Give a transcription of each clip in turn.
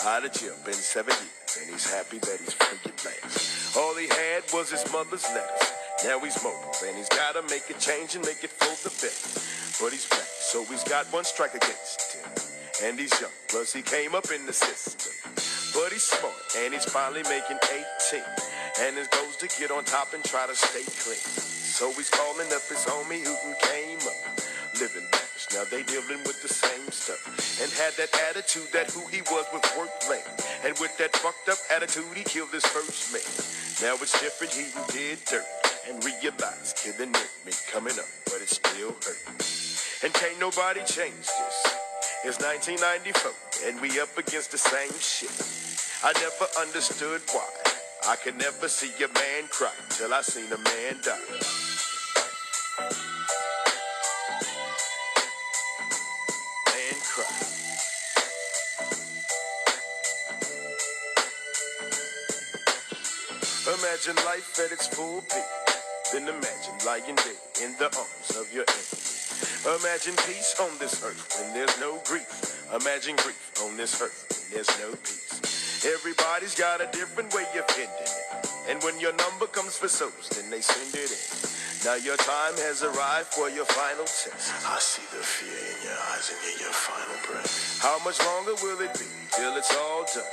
out of jail, been 7 years, and he's happy that he's free at last. All he had was his mother's letters. Now he's mobile, and he's gotta make a change and make it for the better. But he's black, so he's got one strike against him. And he's young, plus he came up in the system. But he's smart, and he's finally making 18. And his goal's to get on top and try to stay clean. So he's calling up his homie who came up, living lavish. Now they dealing with the same stuff. And had that attitude that who he was worth playing. And with that fucked up attitude, he killed his first man. Now it's different, he did dirt. And realized killing it meant coming up, but it still hurt. And can't nobody change this. It's 1994, and we up against the same shit. I never understood why. I could never see a man cry till I seen a man die. Man cry. Imagine life at its full peak. Then imagine lying dead in the arms of your enemy. Imagine peace on this earth when there's no grief. Imagine grief on this earth when there's no peace. Everybody's got a different way of ending it. And when your number comes for souls, then they send it in. Now your time has arrived for your final test. I see the fear in your eyes and hear your final breath. How much longer will it be till it's all done?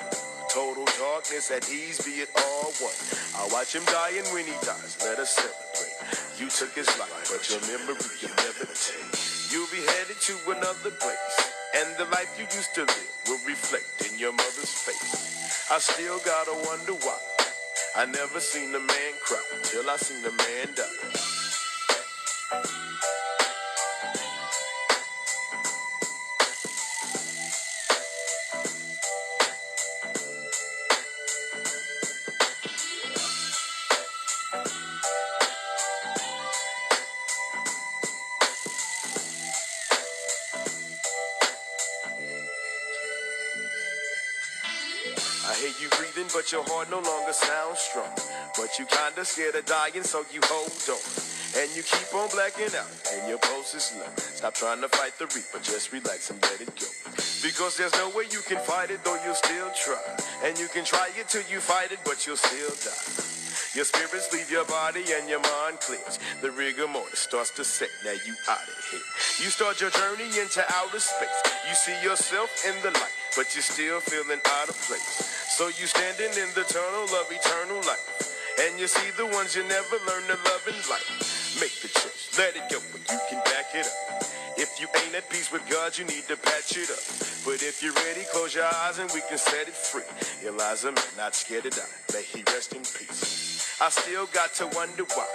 Total darkness, at ease, be it all one. I'll watch him die, and when he dies, let us celebrate. You took his life, but your memory you never take. You'll be headed to another place, and the life you used to live will reflect in your mother's face. I still gotta wonder why I never seen a man cry till I seen a man die. I hear you breathing, but your heart no longer sounds strong. But you kinda scared of dying, so you hold on. And you keep on blacking out, and your pulse is low. Stop trying to fight the reaper, just relax and let it go. Because there's no way you can fight it, though you'll still try. And you can try it till you fight it, but you'll still die. Your spirits leave your body and your mind clears. The rigor mortis starts to set, now you out of here. You start your journey into outer space. You see yourself in the light, but you're still feeling out of place. So you standing in the tunnel of eternal life. And you see the ones you never learned to love in life. Make the choice, let it go, but you can back it up. If you ain't at peace with God, you need to patch it up. But if you're ready, close your eyes and we can set it free. Eliza, not scared to die, may he rest in peace. I still got to wonder why